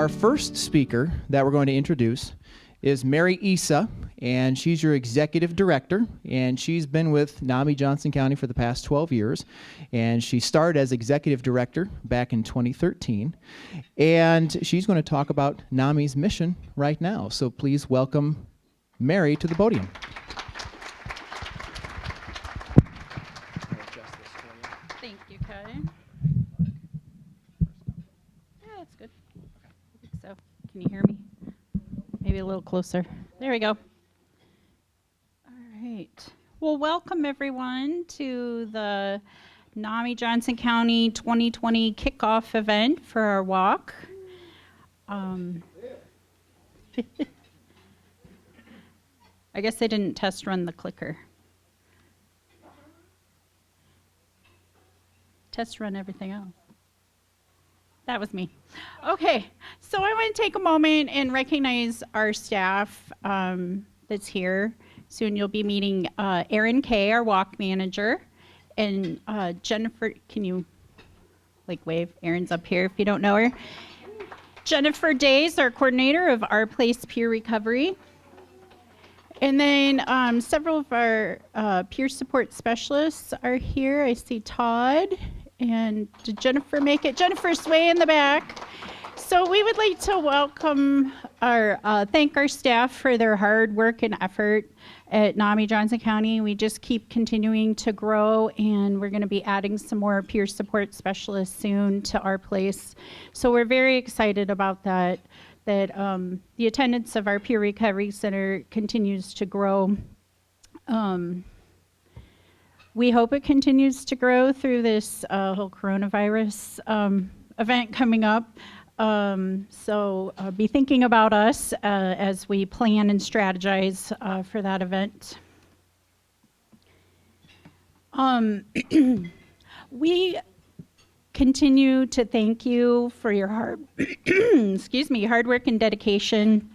Our first speaker that we're going to introduce is Mary Issa, and she's your executive director, and she's been with NAMI Johnson County for the past 12 years, and she started as executive director back in 2013, and she's going to talk about NAMI's mission right now. So please welcome Mary to the podium. Thank you, Kai. Yeah, that's good. I think so. Can you hear me? Maybe a little closer. There we go. All right. Well, welcome everyone to the NAMI Johnson County 2020 Kickoff event for our walk. I guess I didn't test run the clicker. Test run everything else. That was me. Okay, so I want to take a moment and recognize our staff that's here. Soon you'll be meeting Erin Kay, our walk manager, and Jennifer, can you wave? Erin's up here if you don't know her. Jennifer Days, our coordinator of Our Place Peer Recovery. And then several of our peer support specialists are here. I see Todd. And did Jennifer make it? Jennifer's way in the back. So we would like to welcome thank our staff for their hard work and effort at NAMI Johnson County. We just keep continuing to grow, and we're going to be adding some more peer support specialists soon to our place. So we're very excited about that the attendance of our peer recovery center continues to grow. We hope it continues to grow through this whole coronavirus event coming up. So be thinking about us as we plan and strategize for that event. We continue to thank you for your hard work and dedication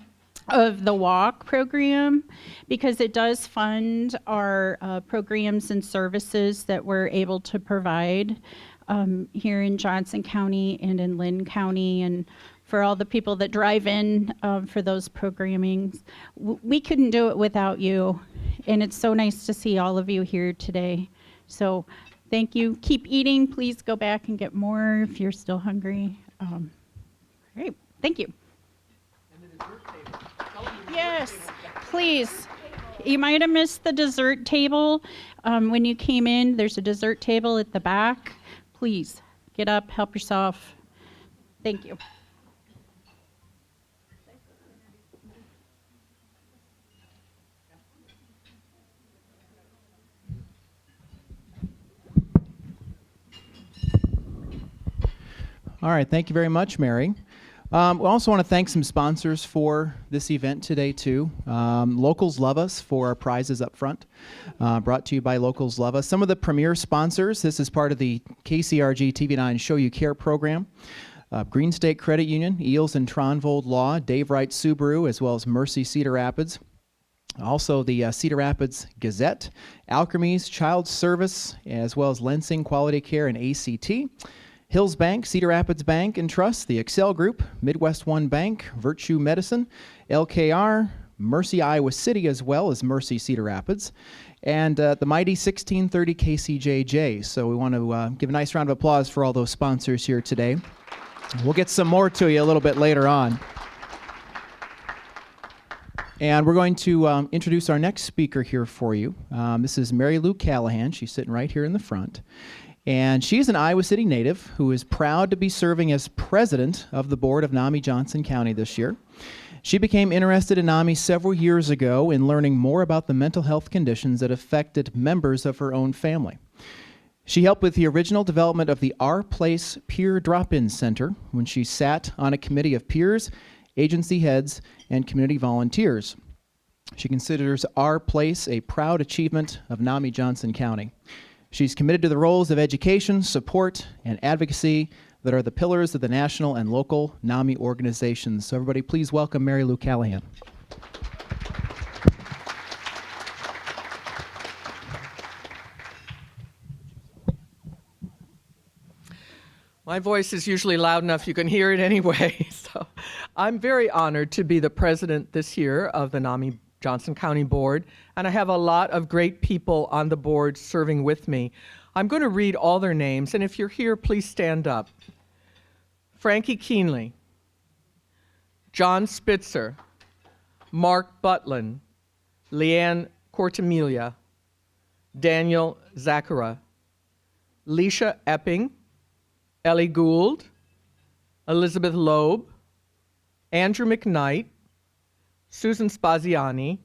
of the walk program, because it does fund our programs and services that we're able to provide here in Johnson County and in Lynn County, and for all the people that drive in for those programmings. We couldn't do it without you, and it's so nice to see all of you here today. So thank you. Keep eating. Please go back and get more if you're still hungry. Great. Thank you. Yes, please. You might have missed the dessert table. When you came in, there's a dessert table at the back. Please, get up, help yourself. Thank you. All right, thank you very much, Mary. We also want to thank some sponsors for this event today, too. Locals Love Us for our prizes up front, brought to you by Locals Love Us. Some of the premier sponsors, this is part of the KCRG TV9 Show You Care program. Green State Credit Union, Eels and Tronvold Law, Dave Wright Subaru, as well as Mercy Cedar Rapids. Also the Cedar Rapids Gazette, Alchemies, Child Service, as well as Lensing Quality Care and ACT. Hills Bank, Cedar Rapids Bank and Trust, the Excel Group, Midwest One Bank, Virtue Medicine, LKR, Mercy Iowa City, as well as Mercy Cedar Rapids, and the mighty 1630 KCJJ. So we want to give a nice round of applause for all those sponsors here today. We'll get some more to you a little bit later on. And we're going to introduce our next speaker here for you. This is Mary Lou Callahan. She's sitting right here in the front. And she's an Iowa City native who is proud to be serving as president of the board of NAMI Johnson County this year. She became interested in NAMI several years ago in learning more about the mental health conditions that affected members of her own family. She helped with the original development of the Our Place Peer Drop-In Center when she sat on a committee of peers, agency heads, and community volunteers. She considers Our Place a proud achievement of NAMI Johnson County. She's committed to the roles of education, support, and advocacy that are the pillars of the national and local NAMI organizations. So everybody, please welcome Mary Lou Callahan. My voice is usually loud enough you can hear it anyway. So I'm very honored to be the president this year of the NAMI Johnson County Board, and I have a lot of great people on the board serving with me. I'm going to read all their names, and if you're here, please stand up. Frankie Keenley, John Spitzer, Mark Butlin, Leanne Cortamilia, Daniel Zachara, Leisha Epping, Ellie Gould, Elizabeth Loeb, Andrew McKnight, Susan Spaziani,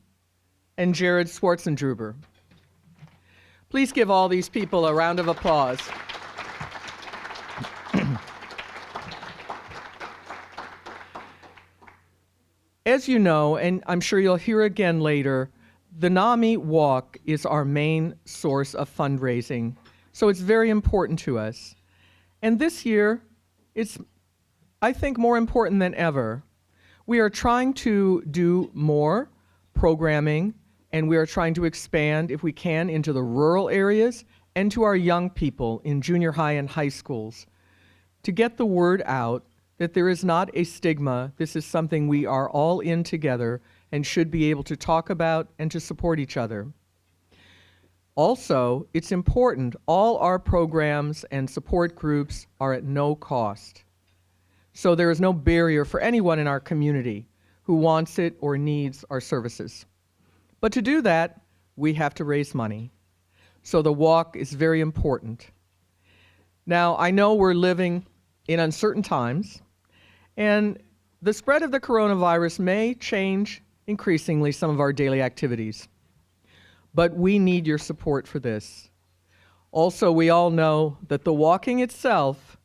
and Jared Schwartzendruber. Please give all these people a round of applause. As you know, and I'm sure you'll hear again later, the NAMI Walk is our main source of fundraising, so it's very important to us. And this year, it's, I think, more important than ever. We are trying to do more programming, and we are trying to expand, if we can, into the rural areas and to our young people in junior high and high schools to get the word out that there is not a stigma. This is something we are all in together and should be able to talk about and to support each other. Also, it's important, all our programs and support groups are at no cost. So there is no barrier for anyone in our community who wants it or needs our services. But to do that, we have to raise money. So the walk is very important. Now, I know we're living in uncertain times, and the spread of the coronavirus may change increasingly some of our daily activities. But we need your support for this. Also, we all know that the walking itself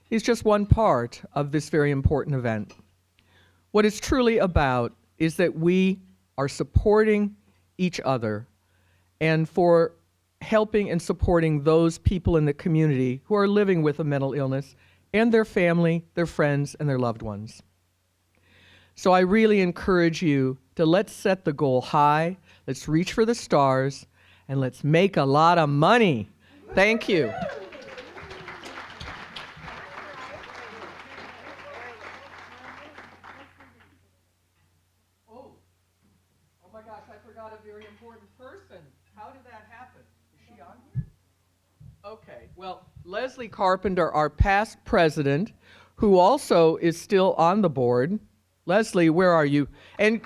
is just one part of this very important event. What it's truly about is that we are supporting each other and for helping and supporting those people in the community who are living with a mental illness and their family, their friends, and their loved ones. So I really encourage you to let's set the goal high, let's reach for the stars, and let's make a lot of money. Thank you. Oh my gosh, I forgot a very important person. How did that happen? Is she on here? Okay, well, Leslie Carpenter, our past president, who also is still on the board. Leslie, where are you? And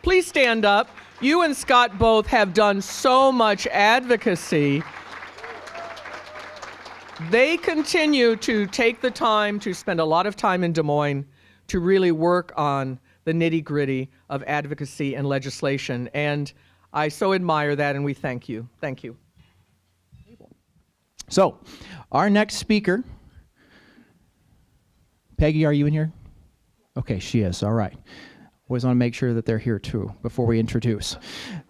please stand up. You and Scott both have done so much advocacy. They continue to take the time to spend a lot of time in Des Moines to really work on the nitty-gritty of advocacy and legislation. And I so admire that, and we thank you. Thank you. So, our next speaker, Peggy, are you in here? Okay, she is. All right. Always want to make sure that they're here too before we introduce.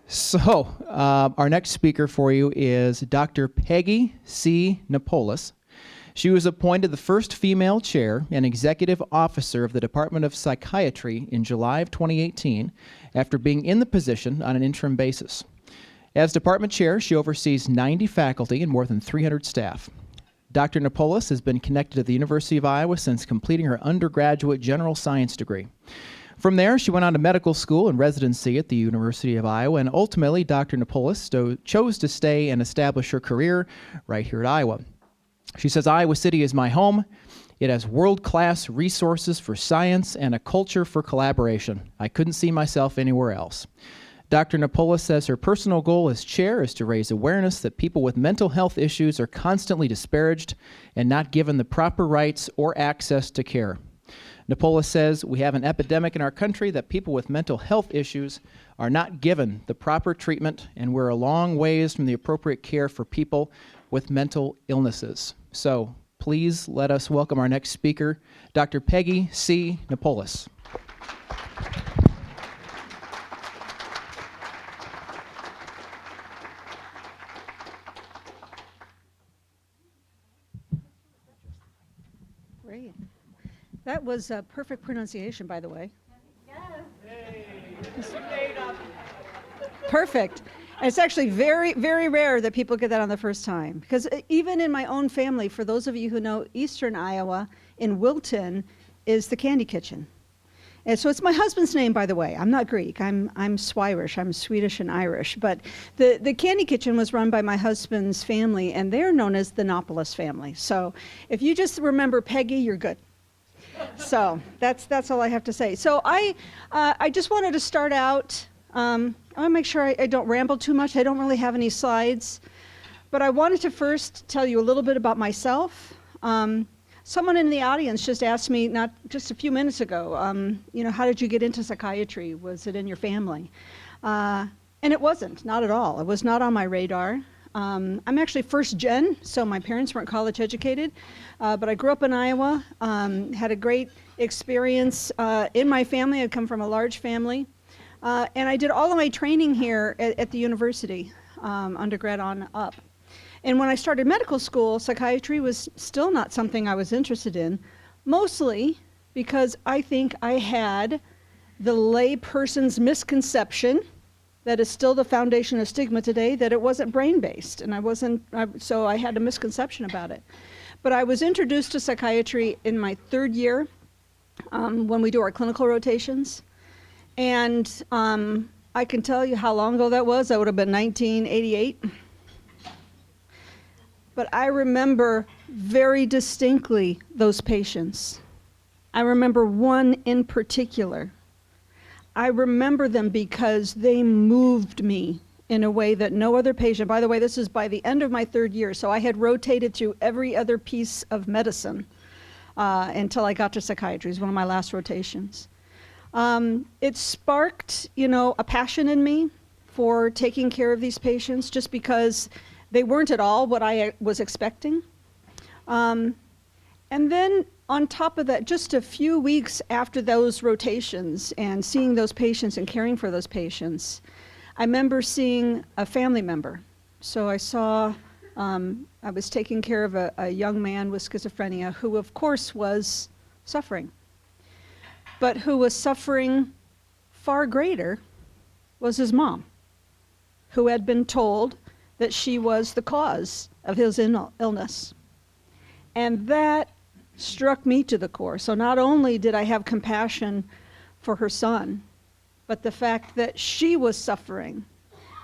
So, our next speaker for you is Dr. Peggy C. Napoles. She was appointed the first female chair and executive officer of the Department of Psychiatry in July of 2018 after being in the position on an interim basis. As department chair, she oversees 90 faculty and more than 300 staff. Dr. Napoles has been connected to the University of Iowa since completing her undergraduate general science degree. From there, she went on to medical school and residency at the University of Iowa, and ultimately, Dr. Napoles chose to stay and establish her career right here at Iowa. She says, Iowa City is my home. It has world-class resources for science and a culture for collaboration. I couldn't see myself anywhere else. Dr. Napoles says her personal goal as chair is to raise awareness that people with mental health issues are constantly disparaged and not given the proper rights or access to care. Napoles says we have an epidemic in our country that people with mental health issues are not given the proper treatment, and we're a long ways from the appropriate care for people with mental illnesses. So please let us welcome our next speaker, Dr. Peggy C. Napoles. Great. That was a perfect pronunciation, by the way. Perfect. And it's actually very, very rare that people get that on the first time. Because even in my own family, for those of you who know Eastern Iowa, in Wilton is the Candy Kitchen. And so it's my husband's name, by the way. I'm not Greek. I'm Swirish. I'm Swedish and Irish. But the Candy Kitchen was run by my husband's family, and they're known as the Nopolis family. So if you just remember Peggy, you're good. So that's all I have to say. So I just wanted to start out. I want to make sure I don't ramble too much. I don't really have any slides. But I wanted to first tell you a little bit about myself. Someone in the audience just asked me, not just a few minutes ago, how did you get into psychiatry? Was it in your family? And it wasn't, not at all. It was not on my radar. I'm actually first gen, so my parents weren't college educated, but I grew up in Iowa, had a great experience in my family. I come from a large family, and I did all of my training here at the university, undergrad on up. And when I started medical school, psychiatry was still not something I was interested in, mostly because I think I had the layperson's misconception that is still the foundation of stigma today, that it wasn't brain-based, and so I had a misconception about it. But I was introduced to psychiatry in my third year when we do our clinical rotations. And I can tell you how long ago that was. That would have been 1988. But I remember very distinctly those patients. I remember one in particular. I remember them because they moved me in a way that no other patient, by the way, this is by the end of my third year, so I had rotated through every other piece of medicine until I got to psychiatry. It was one of my last rotations. It sparked, a passion in me for taking care of these patients just because they weren't at all what I was expecting. And then on top of that, just a few weeks after those rotations and seeing those patients and caring for those patients, I remember seeing a family member. So I saw, I was taking care of a young man with schizophrenia who of course was suffering, but who was suffering far greater was his mom, who had been told that she was the cause of his illness. And that struck me to the core. So not only did I have compassion for her son, but the fact that she was suffering.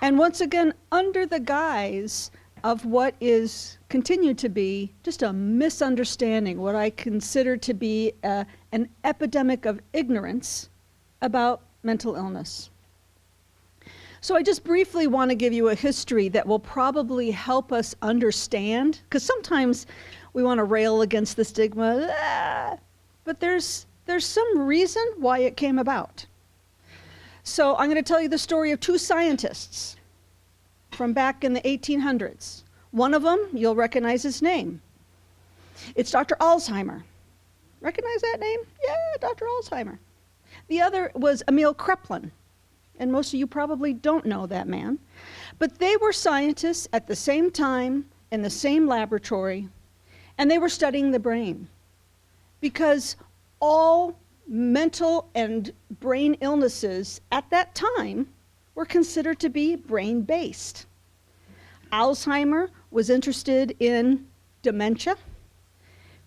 And once again, under the guise of what is continued to be just a misunderstanding, what I consider to be an epidemic of ignorance about mental illness. So I just briefly want to give you a history that will probably help us understand, because sometimes we want to rail against the stigma, but there's some reason why it came about. So I'm going to tell you the story of two scientists from back in the 1800s. One of them, you'll recognize his name. It's Dr. Alzheimer. Recognize that name? Yeah, Dr. Alzheimer. The other was Emil Kraepelin. And most of you probably don't know that man. But they were scientists at the same time in the same laboratory, and they were studying the brain. Because all mental and brain illnesses at that time were considered to be brain-based. Alzheimer was interested in dementia.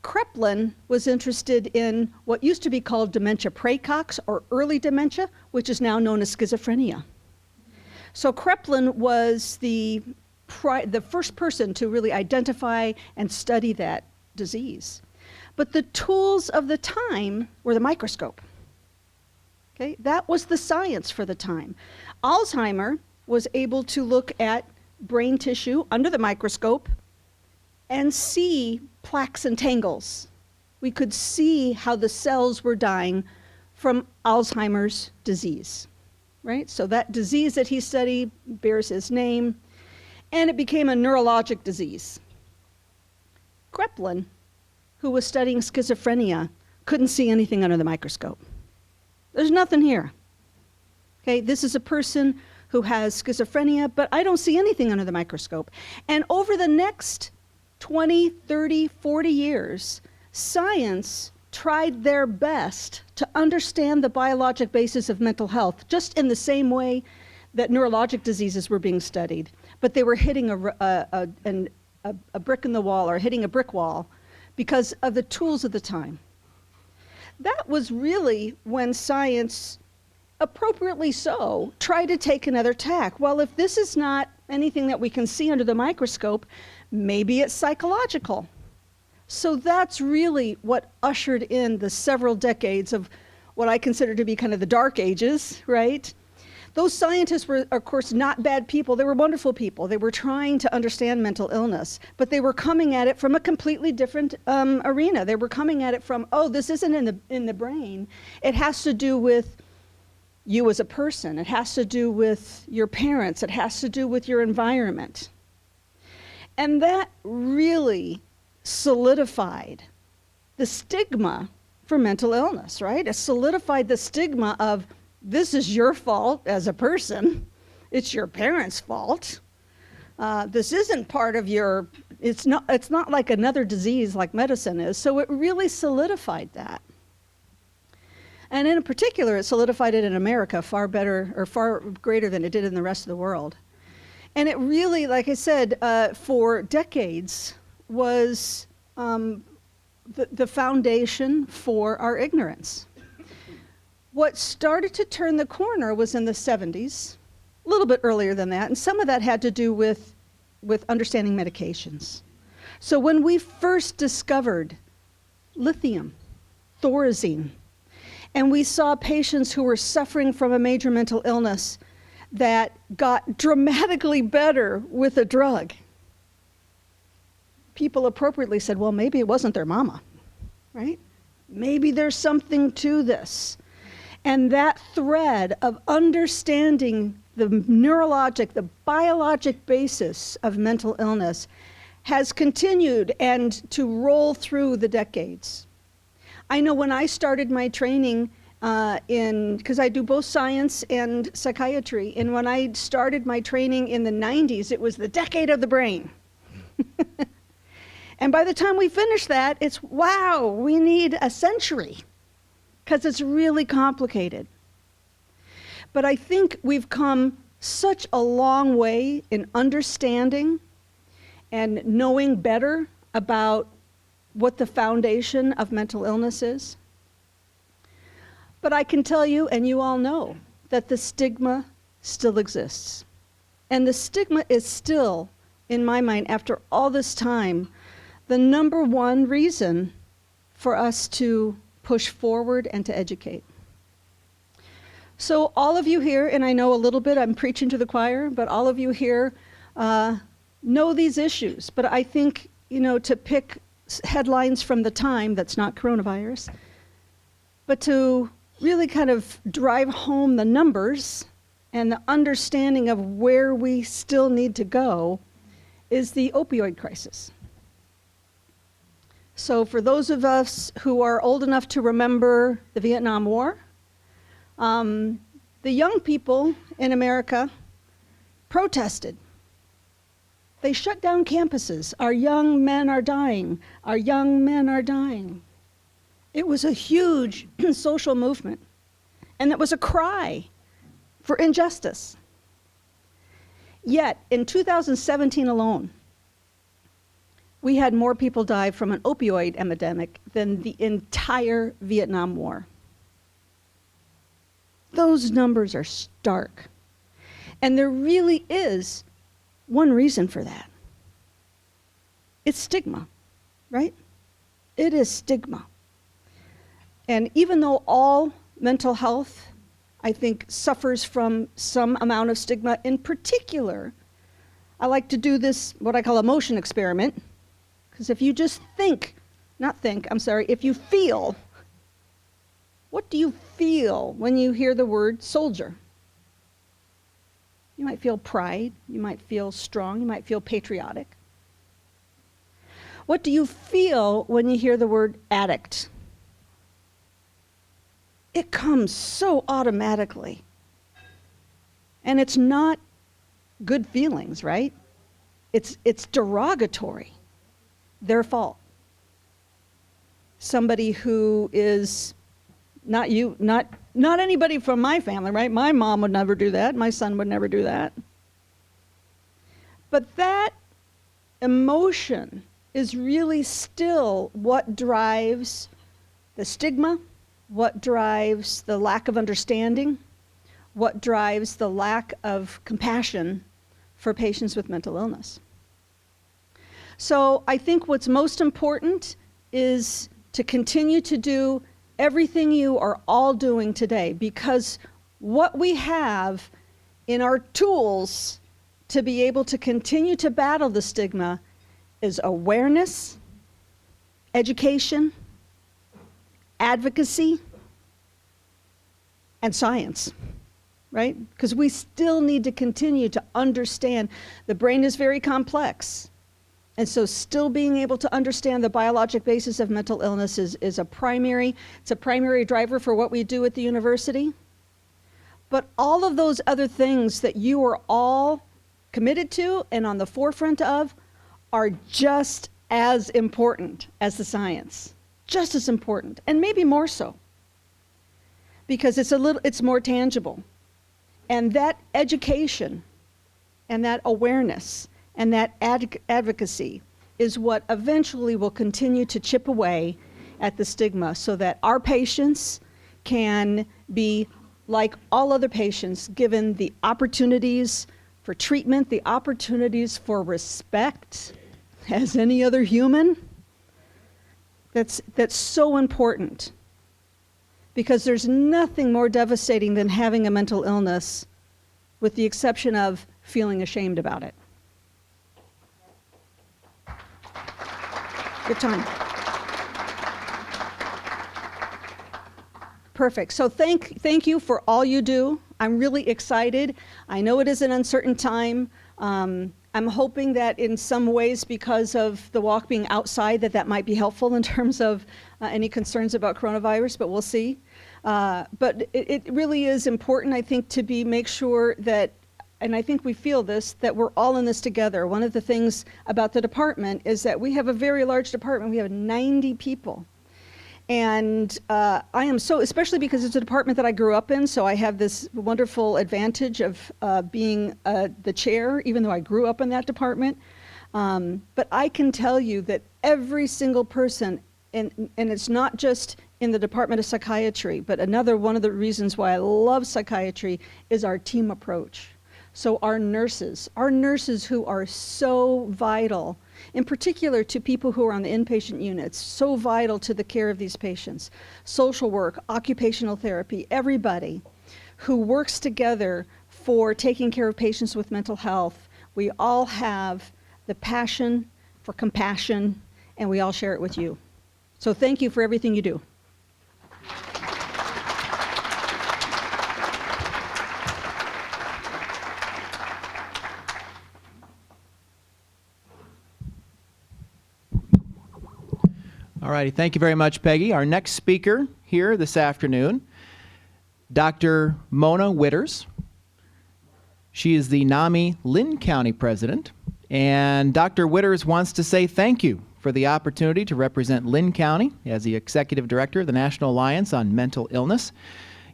Kraepelin was interested in what used to be called dementia praecox, or early dementia, which is now known as schizophrenia. So Kraepelin was the first person to really identify and study that disease. But the tools of the time were the microscope. Okay, that was the science for the time. Alzheimer was able to look at brain tissue under the microscope and see plaques and tangles. We could see how the cells were dying from Alzheimer's disease, right? So that disease that he studied bears his name, and it became a neurologic disease. Kraepelin, who was studying schizophrenia, couldn't see anything under the microscope. There's nothing here. Okay, this is a person who has schizophrenia, but I don't see anything under the microscope. And over the next 20, 30, 40 years, science tried their best to understand the biologic basis of mental health, just in the same way that neurologic diseases were being studied. But they were hitting a brick in the wall, or hitting a brick wall, because of the tools of the time. That was really when science, appropriately so, tried to take another tack. Well, if this is not anything that we can see under the microscope, maybe it's psychological. So that's really what ushered in the several decades of what I consider to be kind of the dark ages, right? Those scientists were, of course, not bad people. They were wonderful people. They were trying to understand mental illness, but they were coming at it from a completely different arena. They were coming at it from, oh, this isn't in the brain. It has to do with you as a person. It has to do with your parents. It has to do with your environment. And that really solidified the stigma for mental illness, right? It solidified the stigma of this is your fault as a person. It's your parents' fault. This isn't part of your, it's not like another disease like medicine is. So it really solidified that. And in particular, it solidified it in America far better or far greater than it did in the rest of the world. And it really, like I said, for decades was the foundation for our ignorance. What started to turn the corner was in the 70s, a little bit earlier than that, and some of that had to do with understanding medications. So when we first discovered lithium, thorazine, and we saw patients who were suffering from a major mental illness that got dramatically better with a drug, people appropriately said, well, maybe it wasn't their mama, right? Maybe there's something to this. And that thread of understanding the neurologic, the biologic basis of mental illness has continued and to roll through the decades. I know when I started my training because I do both science and psychiatry, and when I started my training in the 90s, it was the decade of the brain. And by the time we finish that, it's, wow, we need a century, because it's really complicated. But I think we've come such a long way in understanding and knowing better about what the foundation of mental illness is. But I can tell you, and you all know, that the stigma still exists. And the stigma is still, in my mind, after all this time, the number one reason for us to push forward and to educate. So all of you here, and I know a little bit, I'm preaching to the choir, but all of you here know these issues. But I think, to pick headlines from the time that's not coronavirus, but to really kind of drive home the numbers and the understanding of where we still need to go is the opioid crisis. So for those of us who are old enough to remember the Vietnam War, the young people in America protested. They shut down campuses. Our young men are dying. Our young men are dying. It was a huge social movement, and it was a cry for injustice. Yet, in 2017 alone, we had more people die from an opioid epidemic than the entire Vietnam War. Those numbers are stark. And there really is one reason for that. It's stigma, right? It is stigma. And even though all mental health, I think, suffers from some amount of stigma, in particular, I like to do this, what I call a motion experiment, because if you just if you feel, what do you feel when you hear the word soldier? You might feel pride, you might feel strong, you might feel patriotic. What do you feel when you hear the word addict? It comes so automatically. And it's not good feelings, right? It's derogatory. Their fault. Somebody who is not you, not anybody from my family, right? My mom would never do that. My son would never do that. But that emotion is really still what drives the stigma what drives the lack of understanding, what drives the lack of compassion for patients with mental illness. So I think what's most important is to continue to do everything you are all doing today, because what we have in our tools to be able to continue to battle the stigma is awareness, education, advocacy, and science, right? Because we still need to continue to understand the brain is very complex. And so still being able to understand the biologic basis of mental illness is a primary driver for what we do at the university. But all of those other things that you are all committed to and on the forefront of are just as important as the science, just as important, and maybe more so, because it's more tangible. And that education and that awareness and that advocacy is what eventually will continue to chip away at the stigma so that our patients can be, like all other patients, given the opportunities for treatment, the opportunities for respect as any other human. That's so important, because there's nothing more devastating than having a mental illness, with the exception of feeling ashamed about it. Good time. Perfect. So thank you for all you do. I'm really excited. I know it is an uncertain time. I'm hoping that in some ways, because of the walk being outside, that might be helpful in terms of any concerns about coronavirus, but we'll see. But it really is important, I think, to make sure that, and I think we feel this, that we're all in this together. One of the things about the department is that we have a very large department. We have 90 people. And I am so, especially because it's a department that I grew up in, so I have this wonderful advantage of being the chair, even though I grew up in that department. But I can tell you that every single person, and it's not just in the Department of Psychiatry, but another one of the reasons why I love psychiatry is our team approach. So our nurses who are so vital, in particular to people who are on the inpatient units, so vital to the care of these patients. Social work, occupational therapy, everybody who works together for taking care of patients with mental health. We all have the passion for compassion, and we all share it with you. So thank you for everything you do. All righty, thank you very much, Peggy. Our next speaker here this afternoon, Dr. Mona Witters. She is the NAMI Lynn County President, and Dr. Witters wants to say thank you for the opportunity to represent Lynn County as the Executive Director of the National Alliance on Mental Illness.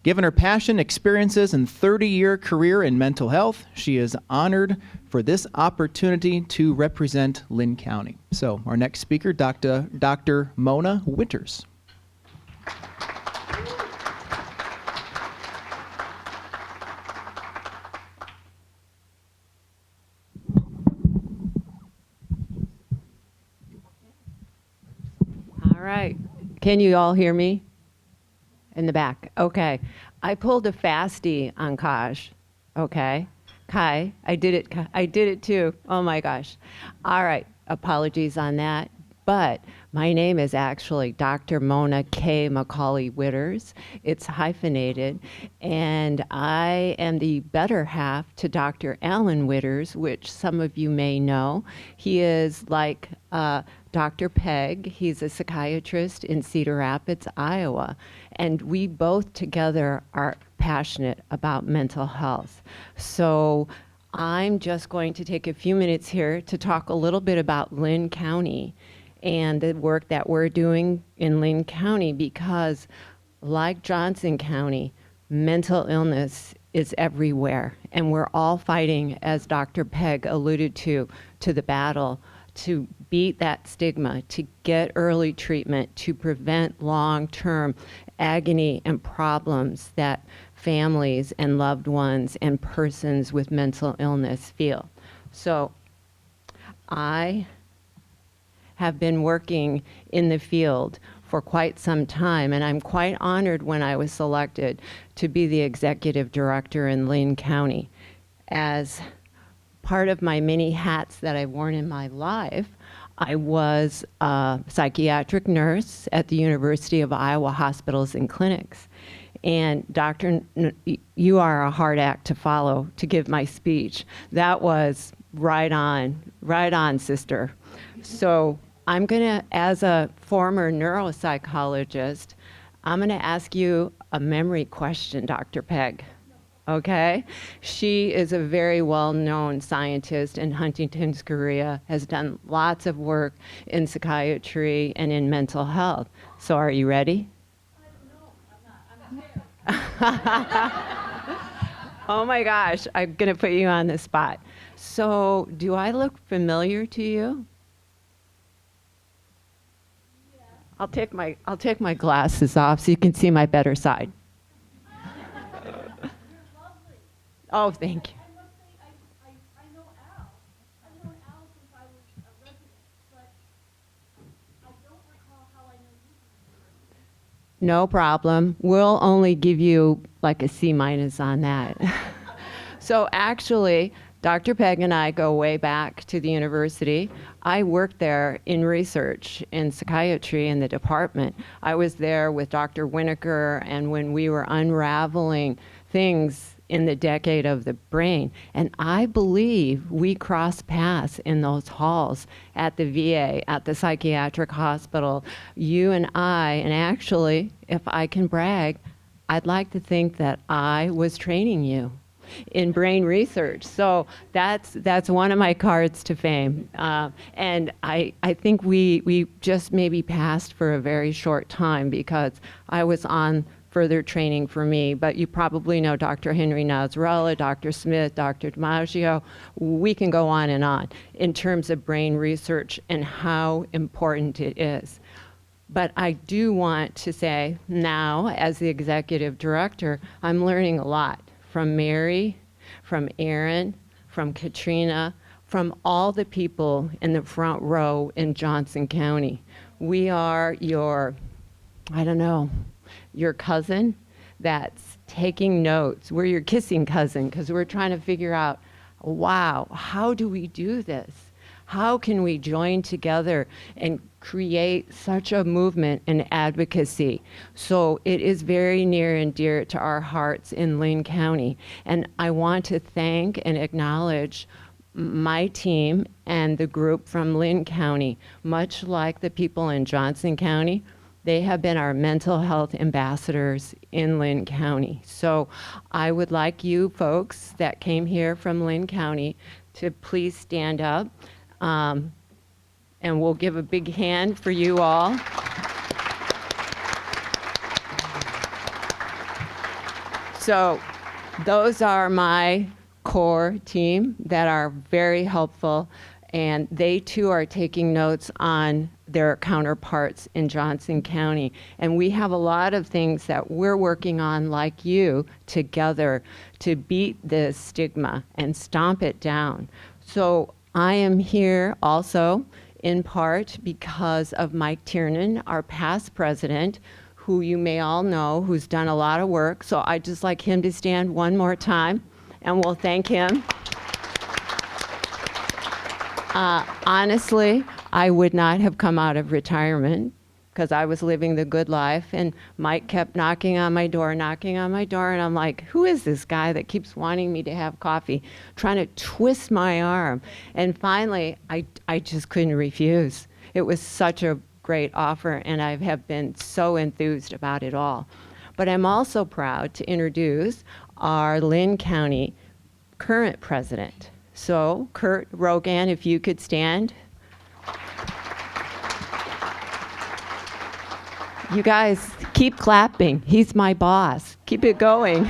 Given her passion, experiences, and 30-year career in mental health, she is honored for this opportunity to represent Lynn County. So our next speaker, Dr. Mona Witters. All right. Can you all hear me? In the back. Okay. I pulled a fastie on Kaj. Okay. Kai, I did it too. Oh my gosh. All right. Apologies on that. But my name is actually Dr. Mona K. Macaulay Witters. It's hyphenated. And I am the better half to Dr. Alan Witters, which some of you may know. He is like Dr. Peg. He's a psychiatrist in Cedar Rapids, Iowa. And we both together are passionate about mental health. So I'm just going to take a few minutes here to talk a little bit about Lynn County and the work that we're doing in Lynn County, because like Johnson County, mental illness is everywhere. And we're all fighting, as Dr. Peg alluded to the battle to beat that stigma, to get early treatment, to prevent long-term agony and problems that families and loved ones and persons with mental illness feel. So I have been working in the field for quite some time, and I'm quite honored when I was selected to be the executive director in Lynn County. As part of my many hats that I've worn in my life, I was a psychiatric nurse at the University of Iowa Hospitals and Clinics. And you are a hard act to follow to give my speech. That was right on, sister. So I'm gonna, as a former neuropsychologist, I'm gonna ask you a memory question, Dr. Peg. Okay? She is a very well-known scientist in Huntington's chorea, has done lots of work in psychiatry and in mental health. So are you ready? Oh my gosh, I'm gonna put you on the spot. So do I look familiar to you? Yeah. I'll take my glasses off so you can see my better side. Oh, thank you. I must say, I know Al. I've known Al since I was a resident, but I don't recall how I know you. No problem. We'll only give you like a C- on that. So actually, Dr. Peg and I go way back to the university. I worked there in research in psychiatry in the department. I was there with Dr. Winokur, and when we were unraveling things in the decade of the brain. And I believe we crossed paths in those halls at the VA, at the psychiatric hospital, you and I, and actually, if I can brag, I'd like to think that I was training you in brain research. So that's one of my cards to fame. And I think we just maybe passed for a very short time because I was on further training for me, but you probably know Dr. Henry Nazarella, Dr. Smith, Dr. DiMaggio. We can go on in terms of brain research and how important it is. But I do want to say now, as the executive director, I'm learning a lot from Mary, from Aaron, from Katrina, from all the people in the front row in Johnson County. We are your cousin that's taking notes. We're your kissing cousin because we're trying to figure out, wow, how do we do this? How can we join together and create such a movement and advocacy? So it is very near and dear to our hearts in Lynn County. And I want to thank and acknowledge my team and the group from Lynn County. Much like the people in Johnson County, they have been our mental health ambassadors in Lynn County. So I would like you folks that came here from Lynn County to please stand up. And we'll give a big hand for you all. So those are my core team that are very helpful, and they too are taking notes on their counterparts in Johnson County. And we have a lot of things that we're working on, like you, together to beat this stigma and stomp it down. So I am here also in part because of Mike Tiernan, our past president, who you may all know, who's done a lot of work. So I'd just like him to stand one more time, and we'll thank him. Honestly, I would not have come out of retirement because I was living the good life, and Mike kept knocking on my door, and I'm like, who is this guy that keeps wanting me to have coffee, trying to twist my arm? And finally, I just couldn't refuse. It was such a great offer, and I have been so enthused about it all. But I'm also proud to introduce our Lynn County current president. So, Kurt Rogan, if you could stand. You guys, keep clapping. He's my boss. Keep it going.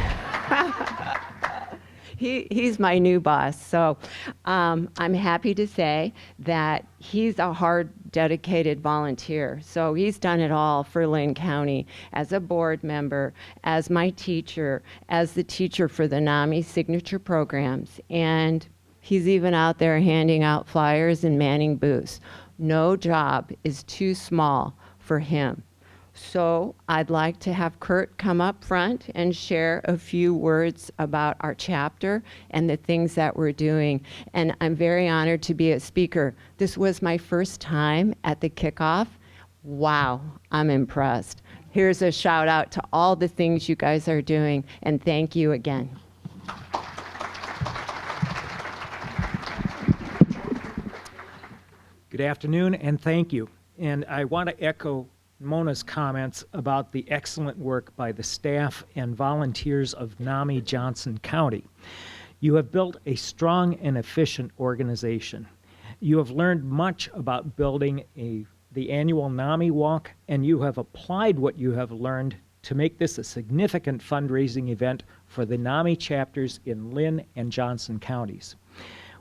He's my new boss. So I'm happy to say that he's a hard, dedicated volunteer. So he's done it all for Lynn County as a board member, as my teacher, as the teacher for the NAMI signature programs. And he's even out there handing out flyers and manning booths. No job is too small for him. So I'd like to have Kurt come up front and share a few words about our chapter and the things that we're doing. And I'm very honored to be a speaker. This was my first time at the Kickoff. Wow, I'm impressed. Here's a shout out to all the things you guys are doing, and thank you again. Good afternoon, and thank you. And I want to echo Mona's comments about the excellent work by the staff and volunteers of NAMI Johnson County. You have built a strong and efficient organization. You have learned much about building the annual NAMI Walk, and you have applied what you have learned to make this a significant fundraising event for the NAMI chapters in Lynn and Johnson counties.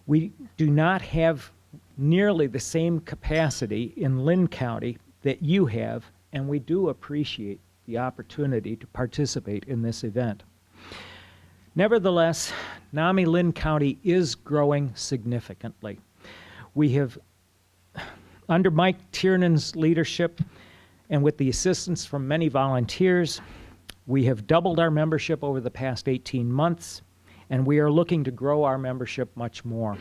We do not have nearly the same capacity in Lynn County that you have, and we do appreciate the opportunity to participate in this event. Nevertheless, NAMI Lynn County is growing significantly. We have, under Mike Tiernan's leadership and with the assistance from many volunteers, we have doubled our membership over the past 18 months, and we are looking to grow our membership much more.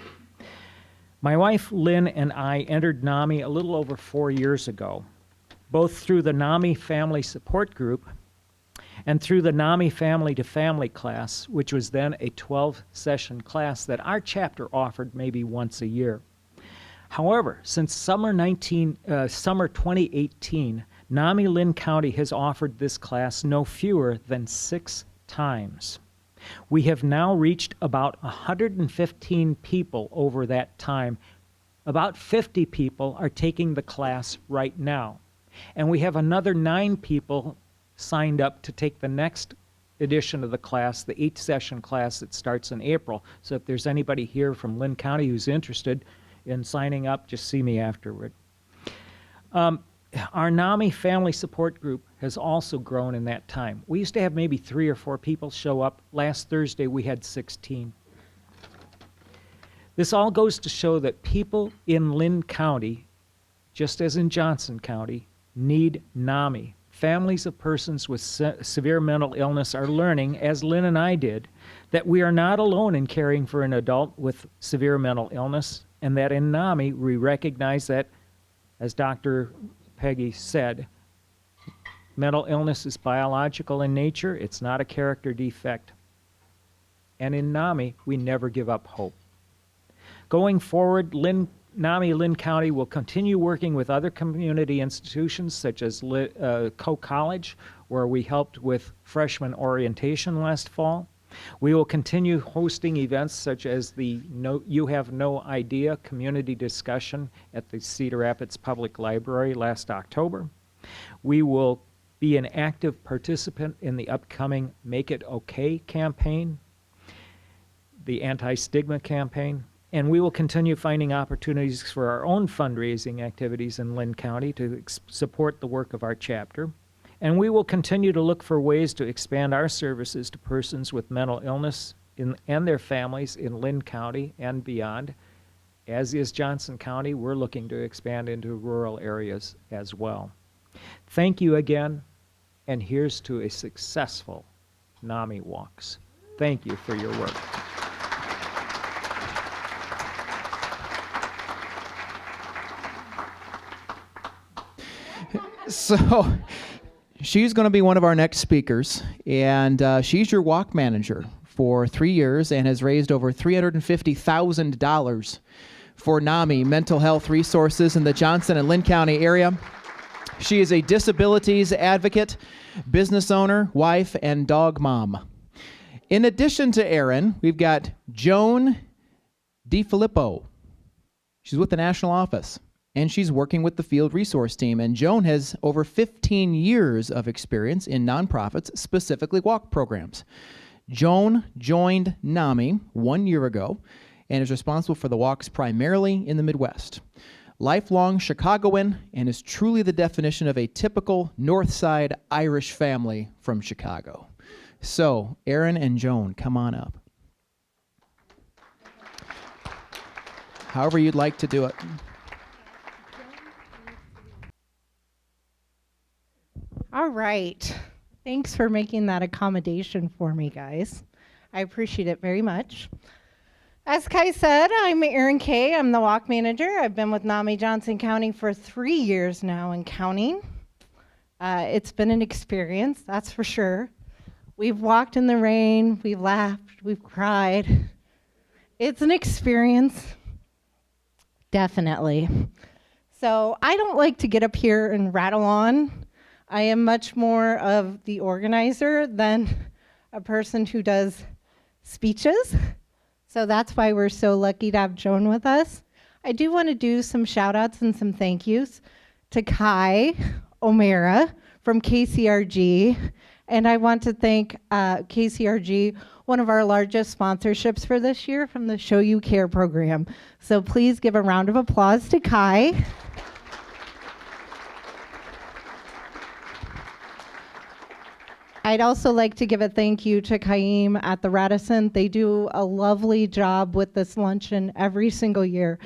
My wife, Lynn, and I entered NAMI a little over 4 years ago, both through the NAMI Family Support Group and through the NAMI Family to Family class, which was then a 12-session class that our chapter offered maybe once a year. However, since summer 2018, NAMI Lynn County has offered this class no fewer than 6 times. We have now reached about 115 people over that time. About 50 people are taking the class right now. And we have another 9 people signed up to take the next edition of the class, the 8-session class that starts in April. So if there's anybody here from Lynn County who's interested in signing up, just see me afterward. Our NAMI Family Support Group has also grown in that time. We used to have maybe 3 or 4 people show up. Last Thursday, we had 16. This all goes to show that people in Lynn County, just as in Johnson County, need NAMI. Families of persons with severe mental illness are learning, as Lynn and I did, that we are not alone in caring for an adult with severe mental illness, and that in NAMI we recognize that, as Dr. Peggy said, mental illness is biological in nature. It's not a character defect. And in NAMI, we never give up hope. Going forward, NAMI Lynn County will continue working with other community institutions such as Coe College, where we helped with freshman orientation last fall. We will continue hosting events such as the You Have No Idea community discussion at the Cedar Rapids Public Library last October. We will be an active participant in the upcoming Make It Okay campaign, the anti-stigma campaign, and we will continue finding opportunities for our own fundraising activities in Lynn County to support the work of our chapter. And we will continue to look for ways to expand our services to persons with mental illness and their families in Lynn County and beyond. As is Johnson County, we're looking to expand into rural areas as well. Thank you again, and here's to a successful NAMI Walks. Thank you for your work. So she's going to be one of our next speakers, and she's your walk manager for 3 years and has raised over $350,000 for NAMI mental health resources in the Johnson and Lynn County area. She is a disabilities advocate, business owner, wife, and dog mom. In addition to Erin, we've got Joan DiFilippo. She's with the national office, and she's working with the field resource team. And Joan has over 15 years of experience in nonprofits, specifically walk programs. Joan joined NAMI 1 year ago and is responsible for the walks primarily in the Midwest. Lifelong Chicagoan and is truly the definition of a typical North Side Irish family from Chicago. So, Aaron and Joan, come on up. However you'd like to do it. All right. Thanks for making that accommodation for me, guys. I appreciate it very much. As Kai said, I'm Erin Kay. I'm the walk manager. I've been with NAMI Johnson County for 3 years now and counting. It's been an experience, that's for sure. We've walked in the rain, we've laughed, we've cried. It's an experience, definitely. So I don't like to get up here and rattle on. I am much more of the organizer than a person who does speeches. So that's why we're so lucky to have Joan with us. I do want to do some shout outs and some thank yous to Kai O'Mara from KCRG. And I want to thank KCRG, one of our largest sponsorships for this year from the Show You Care program. So please give a round of applause to Kai. I'd also like to give a thank you to Kaim at the Radisson. They do a lovely job with this luncheon every single year.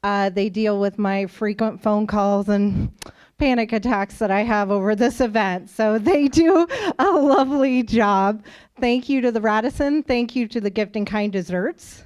They deal with my frequent phone calls and panic attacks that I have over this event. So they do a lovely job. Thank you to the Radisson. Thank you to the Gift in Kind Desserts.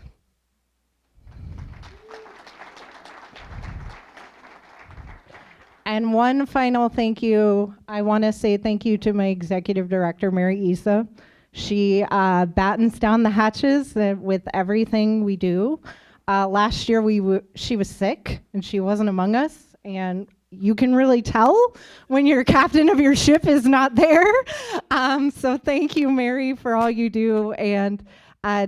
And one final thank you. I want to say thank you to my executive director, Mary Issa. She battens down the hatches with everything we do. Last year, she was sick and she wasn't among us. And you can really tell when your captain of your ship is not there. So thank you, Mary, for all you do and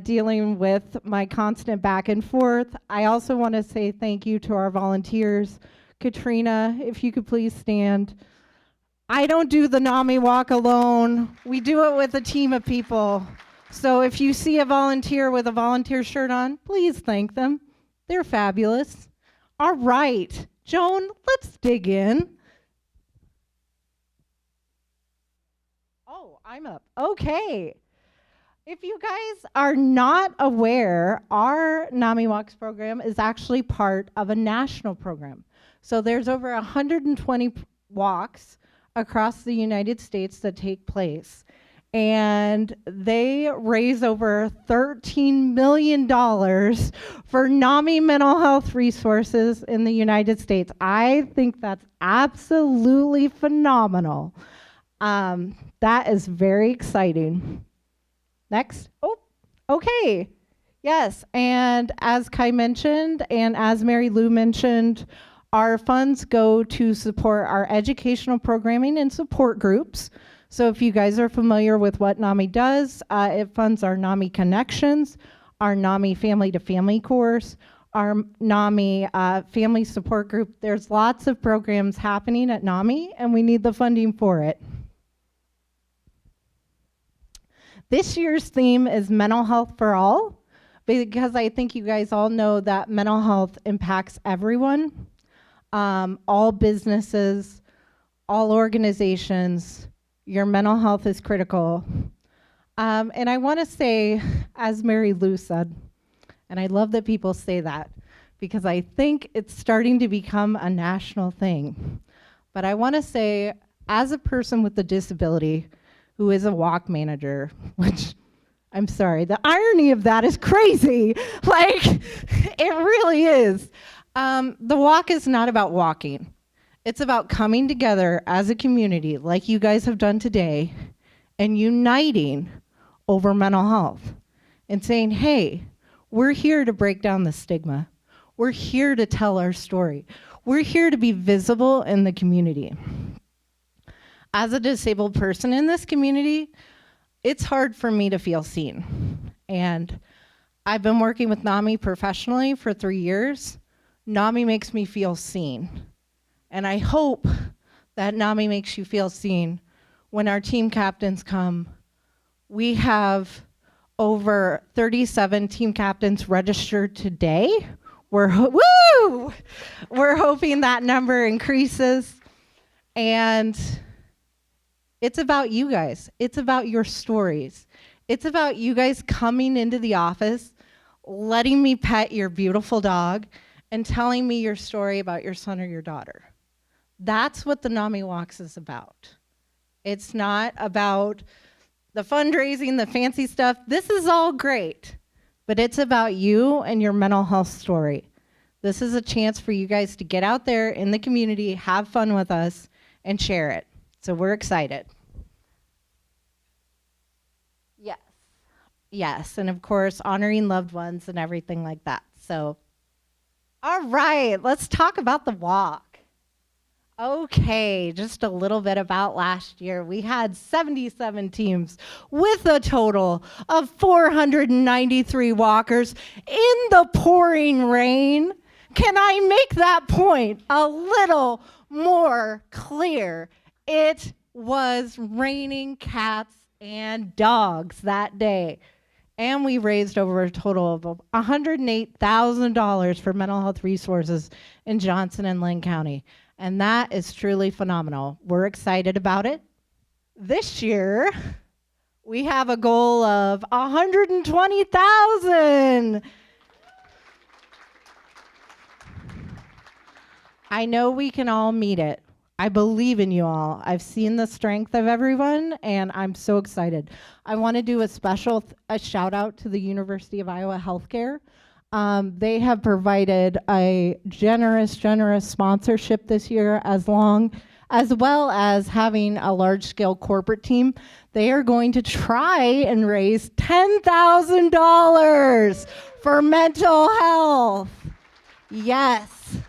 dealing with my constant back and forth. I also want to say thank you to our volunteers. Katrina, if you could please stand. I don't do the NAMI walk alone. We do it with a team of people. So if you see a volunteer with a volunteer shirt on, please thank them. They're fabulous. All right, Joan, let's dig in. Oh, I'm up. Okay. If you guys are not aware, our NAMIWALKS program is actually part of a national program. So there's over 120 walks across the United States that take place. And they raise over $13 million for NAMI mental health resources in the United States. I think that's absolutely phenomenal. That is very exciting. Next. Oh, okay. Yes, and as Kai mentioned, and as Mary Lou mentioned, our funds go to support our educational programming and support groups. So if you guys are familiar with what NAMI does, it funds our NAMI Connections, our NAMI Family to Family course, our NAMI Family Support Group. There's lots of programs happening at NAMI, and we need the funding for it. This year's theme is mental health for all, because I think you guys all know that mental health impacts everyone. All businesses, all organizations, your mental health is critical. And I want to say, as Mary Lou said, and I love that people say that, because I think it's starting to become a national thing. But I want to say, as a person with a disability who is a walk manager, which I'm sorry, the irony of that is crazy. Like, it really is. The walk is not about walking. It's about coming together as a community, like you guys have done today, and uniting over mental health and saying, hey, we're here to break down the stigma. We're here to tell our story. We're here to be visible in the community. As a disabled person in this community, it's hard for me to feel seen. And I've been working with NAMI professionally for 3 years. NAMI makes me feel seen. And I hope that NAMI makes you feel seen when our team captains come. We have over 37 team captains registered today. We're hoping that number increases. And it's about you guys. It's about your stories. It's about you guys coming into the office, letting me pet your beautiful dog, and telling me your story about your son or your daughter. That's what the NAMI Walks is about. It's not about the fundraising, the fancy stuff. This is all great, but it's about you and your mental health story. This is a chance for you guys to get out there in the community, have fun with us, and share it. So we're excited. Yes. Yes, and of course, honoring loved ones and everything like that. So, all right, let's talk about the walk. Okay, just a little bit about last year. We had 77 teams with a total of 493 walkers in the pouring rain. Can I make that point a little more clear? It was raining cats and dogs that day. And we raised over a total of $108,000 for mental health resources in Johnson and Lynn County. And that is truly phenomenal. We're excited about it. This year, we have a goal of $120,000. I know we can all meet it. I believe in you all. I've seen the strength of everyone, and I'm so excited. I want to do a special shout out to the University of Iowa Healthcare. They have provided a generous sponsorship this year, as well as having a large-scale corporate team. They are going to try and raise $10,000 for mental health. Yes.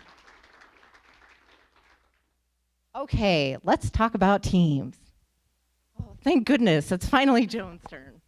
Okay, let's talk about teams. Oh, thank goodness, it's finally Joan's turn.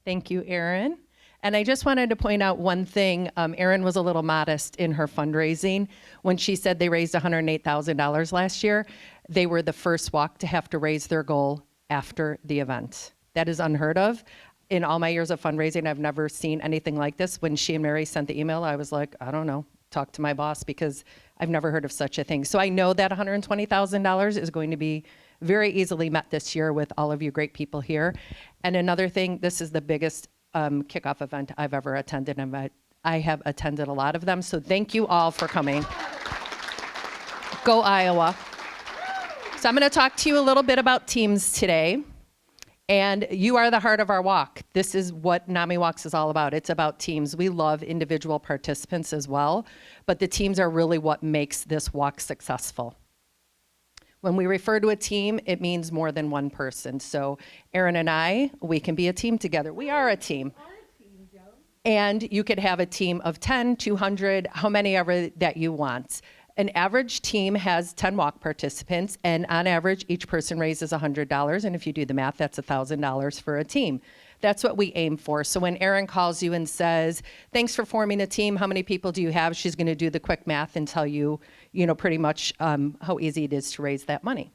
Thank you, Erin. And I just wanted to point out one thing. Erin was a little modest in her fundraising. When she said they raised $108,000 last year, they were the first walk to have to raise their goal after the event. That is unheard of. In all my years of fundraising, I've never seen anything like this. When she and Mary sent the email, I was like, I don't know, talk to my boss, because I've never heard of such a thing. So I know that $120,000 is going to be very easily met this year with all of you great people here. And another thing, this is the biggest kickoff event I've ever attended, and I have attended a lot of them, so thank you all for coming. Go Iowa. So I'm going to talk to you a little bit about teams today, and you are the heart of our walk. This is what NAMI Walks is all about. It's about teams. We love individual participants as well, but the teams are really what makes this walk successful. When we refer to a team, it means more than one person. So Erin and I, we can be a team together. We are a team. And you could have a team of 10, 200, how many ever that you want. An average team has 10 walk participants, and on average, each person raises $100. And if you do the math, that's $1,000 for a team. That's what we aim for. So when Erin calls you and says, thanks for forming a team, how many people do you have? She's going to do the quick math and tell you, pretty much how easy it is to raise that money.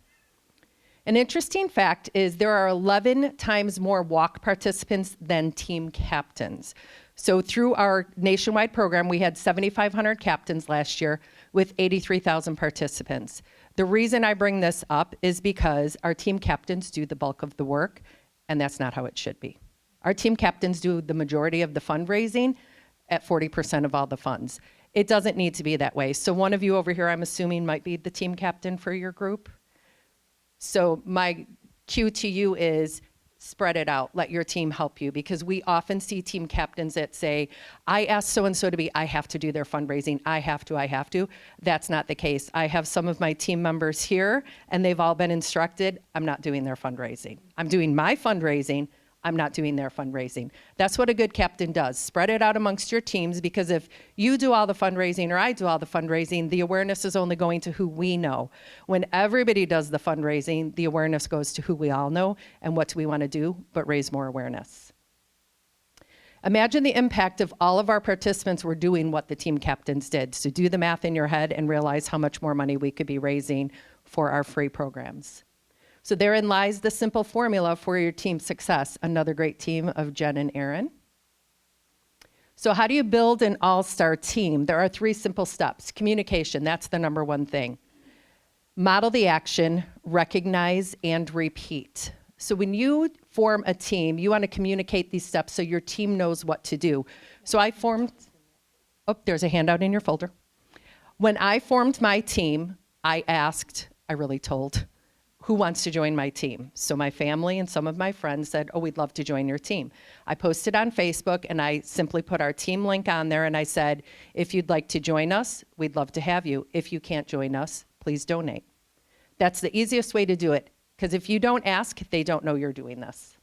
An interesting fact is there are 11 times more walk participants than team captains. So through our nationwide program, we had 7,500 captains last year with 83,000 participants. The reason I bring this up is because our team captains do the bulk of the work, and that's not how it should be. Our team captains do the majority of the fundraising at 40% of all the funds. It doesn't need to be that way. So one of you over here, I'm assuming, might be the team captain for your group. So my cue to you is spread it out. Let your team help you, because we often see team captains that say, I asked so-and-so to be, I have to do their fundraising. I have to. That's not the case. I have some of my team members here, and they've all been instructed, I'm not doing their fundraising. I'm doing my fundraising. I'm not doing their fundraising. That's what a good captain does. Spread it out amongst your teams, because if you do all the fundraising or I do all the fundraising, the awareness is only going to who we know. When everybody does the fundraising, the awareness goes to who we all know, and what do we want to do but raise more awareness. Imagine the impact if all of our participants were doing what the team captains did. So do the math in your head and realize how much more money we could be raising for our free programs. So therein lies the simple formula for your team success. Another great team of Jen and Aaron. So how do you build an all-star team? There are 3 simple steps. Communication, that's the number 1 thing. Model the action, recognize, and repeat. So when you form a team, you want to communicate these steps so your team knows what to do. So I formed, oh, there's a handout in your folder. When I formed my team, I told, who wants to join my team? So my family and some of my friends said, oh, we'd love to join your team. I posted on Facebook and I simply put our team link on there and I said, if you'd like to join us, we'd love to have you. If you can't join us, please donate. That's the easiest way to do it, because if you don't ask, they don't know you're doing this.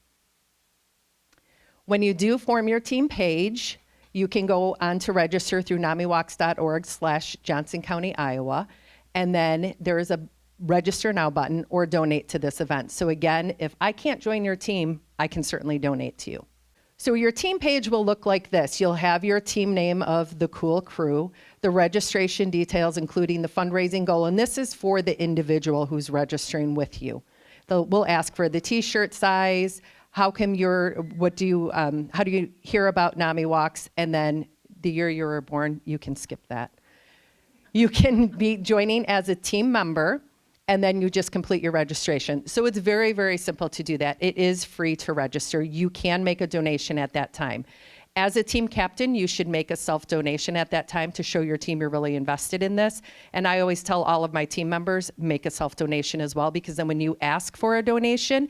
When you do form your team page, you can go on to register through NAMIWALKS.org/Johnson County, Iowa, and then there is a register now button or donate to this event. So again, if I can't join your team, I can certainly donate to you. So your team page will look like this. You'll have your team name of the Cool Crew, the registration details, including the fundraising goal, and this is for the individual who's registering with you. We'll ask for the t-shirt size, how do you hear about NAMI Walks, and then the year you were born, you can skip that. You can be joining as a team member, and then you just complete your registration. So it's very, very simple to do that. It is free to register. You can make a donation at that time. As a team captain, you should make a self-donation at that time to show your team you're really invested in this. And I always tell all of my team members, make a self-donation as well, because then when you ask for a donation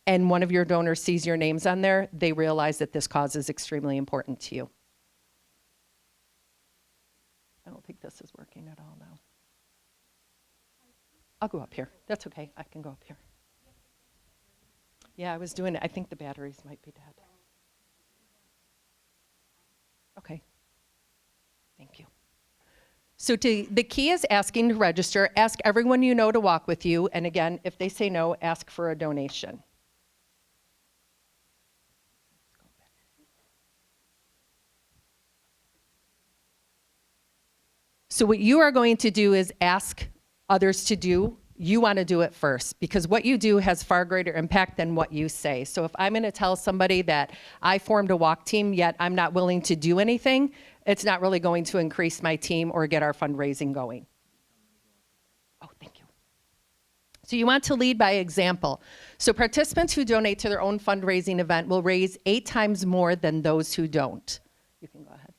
and one of your donors sees your names on there, they realize that this cause is extremely important to you. I don't think this is working at all now. I'll go up here. That's okay. I can go up here. Yeah, I was doing it. I think the batteries might be dead. Okay. Thank you. So the key is asking to register. Ask everyone you know to walk with you. And again, if they say no, ask for a donation. So what you are going to do is ask others to do. You want to do it first, because what you do has far greater impact than what you say. So if I'm going to tell somebody that I formed a walk team, yet I'm not willing to do anything, it's not really going to increase my team or get our fundraising going. Oh, thank you. So you want to lead by example. So participants who donate to their own fundraising event will raise 8 times more than those who don't. You can go ahead.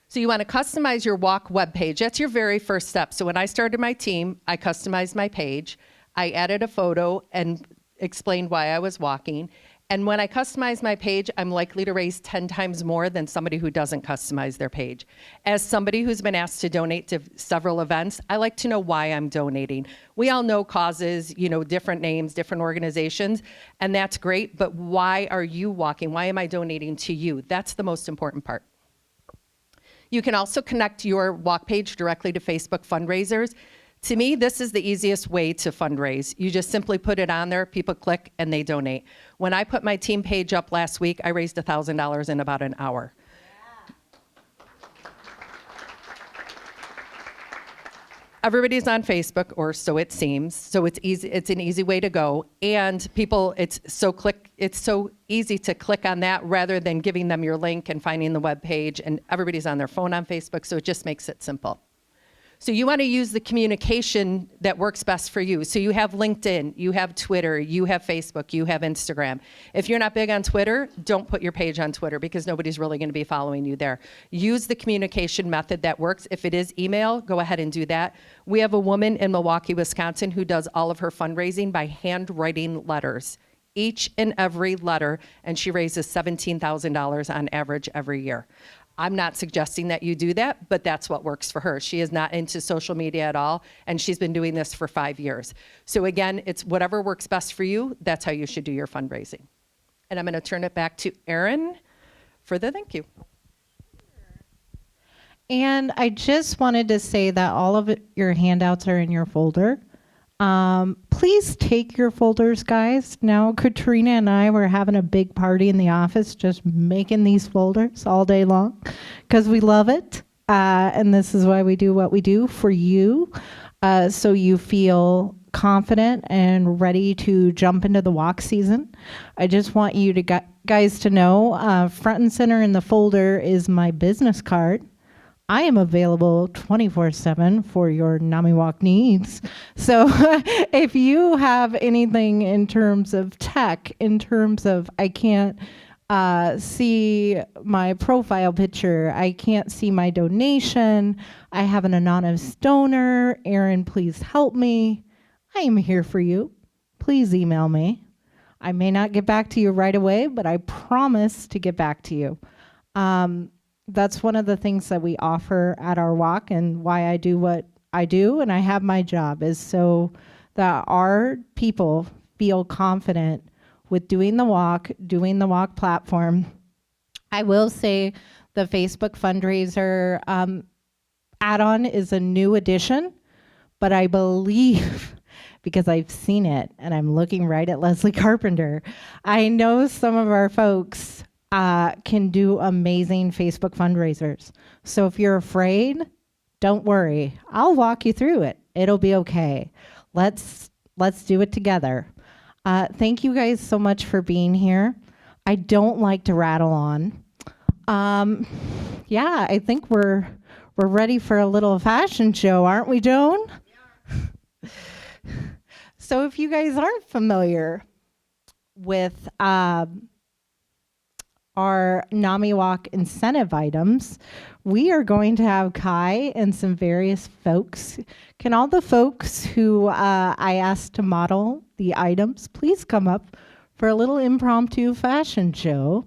So you want to customize your walk webpage. That's your very first step. So when I started my team, I customized my page. I added a photo and explained why I was walking. And when I customize my page, I'm likely to raise 10 times more than somebody who doesn't customize their page. As somebody who's been asked to donate to several events, I like to know why I'm donating. We all know causes, different names, different organizations, and that's great, but why are you walking? Why am I donating to you? That's the most important part. You can also connect your walk page directly to Facebook fundraisers. To me, this is the easiest way to fundraise. You just simply put it on there, people click, and they donate. When I put my team page up last week, I raised $1,000 in about an hour. Everybody's on Facebook, or so it seems. So it's easy. It's an easy way to go, and people, it's so easy to click on that rather than giving them your link and finding the web page. And everybody's on their phone on Facebook, so it just makes it simple. So you want to use the communication that works best for you. So you have LinkedIn, you have Twitter, you have Facebook, you have Instagram. If you're not big on Twitter, don't put your page on Twitter because nobody's really going to be following you there. Use the communication method that works. If it is email, go ahead and do that. We have a woman in Milwaukee, Wisconsin who does all of her fundraising by handwriting letters, each and every letter, and she raises $17,000 on average every year. I'm not suggesting that you do that, but that's what works for her. She is not into social media at all, and she's been doing this for 5 years. So again, it's whatever works best for you, that's how you should do your fundraising. And I'm going to turn it back to Erin for the thank you. And I just wanted to say that all of your handouts are in your folder. Please take your folders, guys. Now, Katrina and I were having a big party in the office, just making these folders all day long because we love it. And this is why we do what we do for you. So you feel confident and ready to jump into the walk season. I just want you to guys to know, front and center in the folder is my business card. I am available 24/7 for your NAMI Walk needs. So if you have anything in terms of tech, in terms of I can't see my profile picture, I can't see my donation, I have an anonymous donor, Aaron, please help me. I am here for you. Please email me. I may not get back to you right away, but I promise to get back to you. That's one of the things that we offer at our walk, and why I do what I do and I have my job, is so that our people feel confident with doing the walk platform. I will say the Facebook fundraiser add-on is a new addition, but I believe, because I've seen it and I'm looking right at Leslie Carpenter, I know some of our folks can do amazing Facebook fundraisers. So if you're afraid, don't worry. I'll walk you through it. It'll be okay. Let's do it together. Thank you guys so much for being here. I don't like to rattle on. Yeah, I think we're ready for a little fashion show, aren't we, Joan? Yeah. So if you guys aren't familiar with our NAMI Walk incentive items, we are going to have Kai and some various folks. Can all the folks who I asked to model the items please come up for a little impromptu fashion show?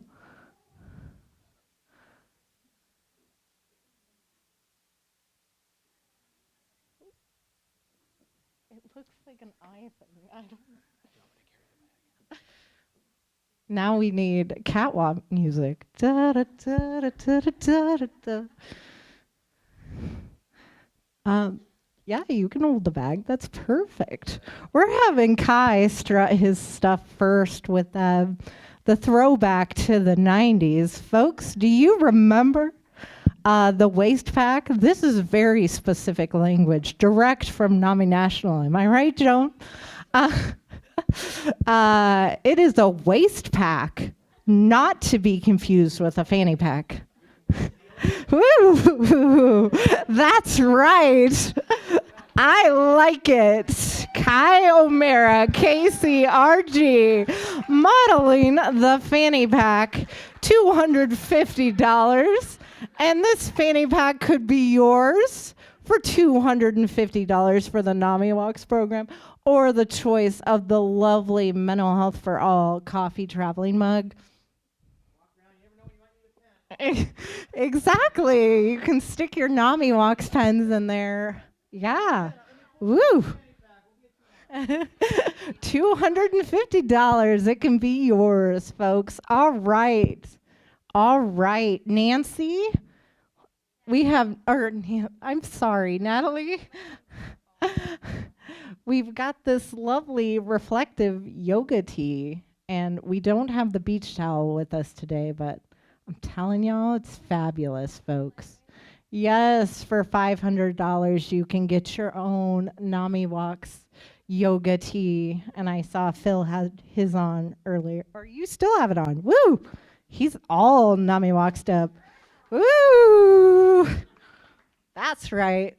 It looks like an eye thing. I don't know. Now we need catwalk music. Da, da, da, da, da, da, da, da. Yeah, you can hold the bag. That's perfect. We're having Kai strut his stuff first with the throwback to the 90s. Folks, do you remember the waist pack? This is very specific language, direct from NAMI National. Am I right, Joan? It is a waist pack, not to be confused with a fanny pack. Woo! That's right. I like it. Kai O'Mara, KCRG, modeling the fanny pack, $250. And this fanny pack could be yours for $250 for the NAMIWALKS program, or the choice of the lovely Mental Health for All coffee traveling mug. Exactly. You can stick your NAMIWALKS pens in there. Yeah. Woo. $250. It can be yours, folks. All right. All right. Nancy, we have, I'm sorry, Natalie. We've got this lovely reflective yoga tee, and we don't have the beach towel with us today, but I'm telling y'all, it's fabulous, folks. Yes, for $500, you can get your own NAMIWALKS yoga tee, and I saw Phil had his on earlier, or you still have it on. Woo! He's all NAMIWALKS'd up. Woo! That's right.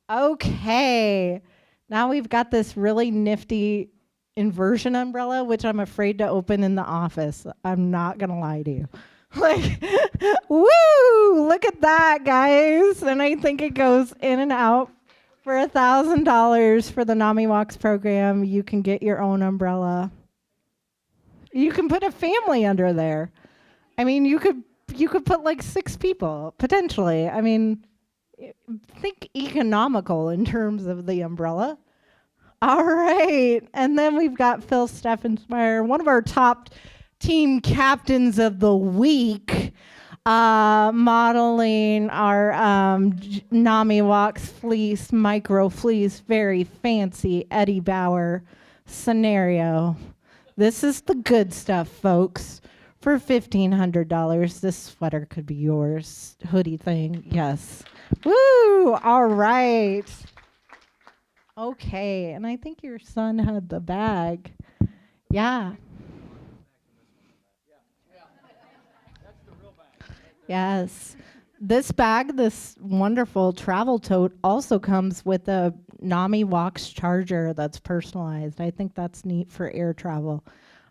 Okay. Now we've got this really nifty inversion umbrella, which I'm afraid to open in the office. I'm not going to lie to you. Like, woo! Look at that, guys. And I think it goes in and out. For $1,000 for the NAMIWALKS program, you can get your own umbrella. You can put a family under there. I mean, you could put like 6 people, potentially. I mean, think economical in terms of the umbrella. All right. And then we've got Phil Steffensmeyer, one of our top team captains of the week, modeling our NAMIWALKS fleece, micro fleece, very fancy Eddie Bauer scenario. This is the good stuff, folks. For $1,500, this sweater could be yours. Hoodie thing, yes. Woo! All right. Okay, and I think your son had the bag. Yeah. Yes. This bag, this wonderful travel tote, also comes with a NAMIWALKS charger that's personalized. I think that's neat for air travel.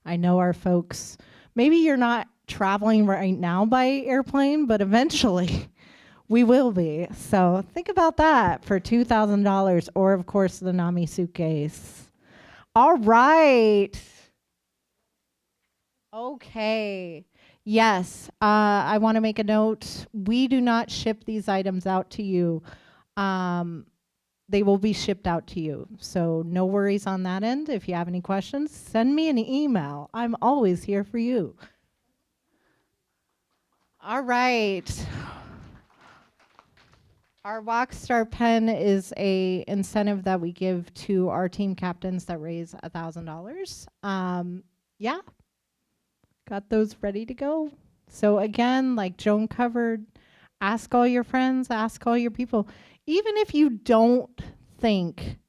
I know our folks, maybe you're not traveling right now by airplane, but eventually we will be. So think about that for $2,000, or of course the NAMI suitcase. All right. Okay. Yes, I want to make a note. We do not ship these items out to you. They will be shipped out to you. So no worries on that end. If you have any questions, send me an email. I'm always here for you. All right. Our Rockstar Pen is a incentive that we give to our team captains that raise $1,000. Yeah. Got those ready to go. So again, like Joan covered, ask all your friends, ask all your people. Even if you don't think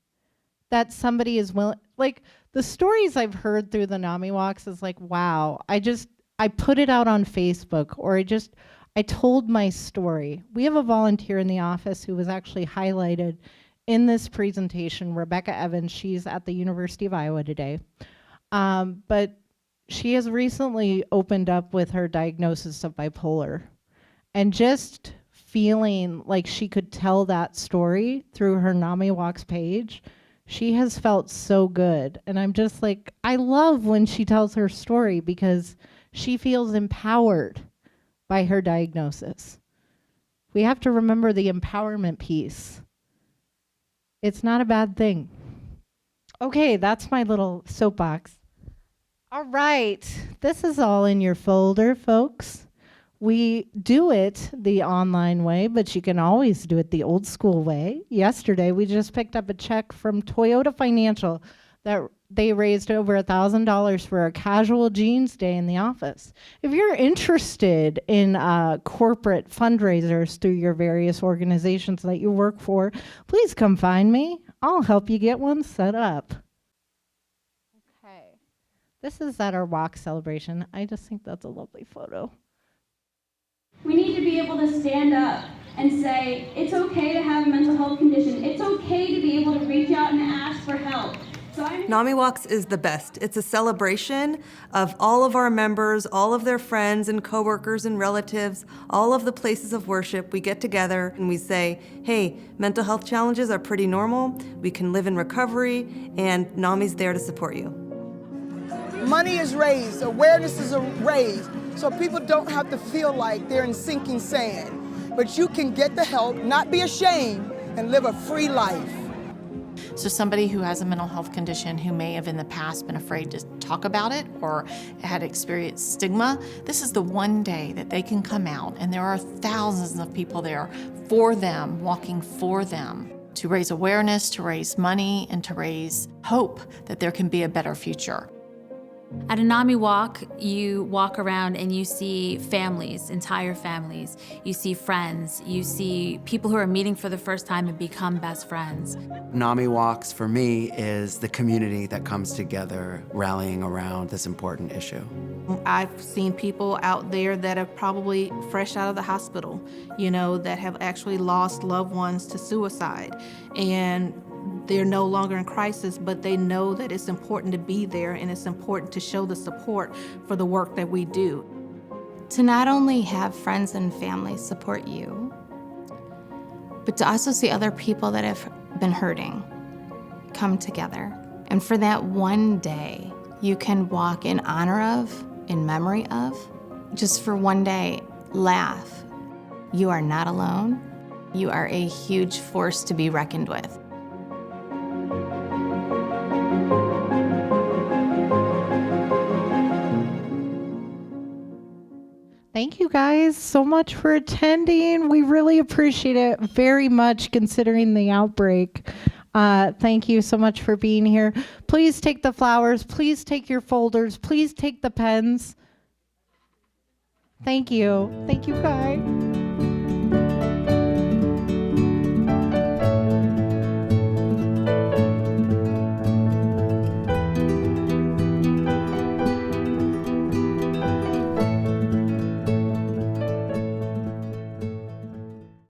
that somebody is willing, like the stories I've heard through the NAMIWALKS is like, wow, I put it out on Facebook, or I told my story. We have a volunteer in the office who was actually highlighted in this presentation, Rebecca Evans. She's at the University of Iowa today. But she has recently opened up with her diagnosis of bipolar, and just feeling like she could tell that story through her NAMIWALKS page, she has felt so good. And I'm just like, I love when she tells her story because she feels empowered by her diagnosis. We have to remember the empowerment piece. It's not a bad thing. Okay, that's my little soapbox. All right, this is all in your folder, folks. We do it the online way, but you can always do it the old school way. Yesterday, we just picked up a check from Toyota Financial that they raised over $1,000 for a casual jeans day in the office. If you're interested in corporate fundraisers through your various organizations that you work for, please come find me. I'll help you get one set up. This is at our walk celebration. I just think that's a lovely photo. We need to be able to stand up and say, it's okay to have a mental health condition. It's okay to be able to reach out and ask for help. NAMIWALKS is the best. It's a celebration of all of our members, all of their friends and coworkers and relatives, all of the places of worship. We get together and we say, hey, mental health challenges are pretty normal. We can live in recovery, and NAMI's there to support you. Money is raised, awareness is raised, so people don't have to feel like they're in sinking sand. But you can get the help, not be ashamed, and live a free life. So somebody who has a mental health condition who may have in the past been afraid to talk about it or had experienced stigma, this is the one day that they can come out, and there are thousands of people there for them, walking for them, to raise awareness, to raise money, and to raise hope that there can be a better future. At a NAMI walk, you walk around and you see families, entire families. You see friends. You see people who are meeting for the first time and become best friends. NAMIWALKS for me is the community that comes together rallying around this important issue. I've seen people out there that are probably fresh out of the hospital, that have actually lost loved ones to suicide. And they're no longer in crisis, but they know that it's important to be there, and it's important to show the support for the work that we do. To not only have friends and family support you, but to also see other people that have been hurting come together. And for that one day, you can walk in honor of, in memory of, just for one day, laugh. You are not alone. You are a huge force to be reckoned with. Thank you guys so much for attending. We really appreciate it very much considering the outbreak. Thank you so much for being here. Please take the flowers. Please take your folders. Please take the pens. Thank you. Thank you, Kai.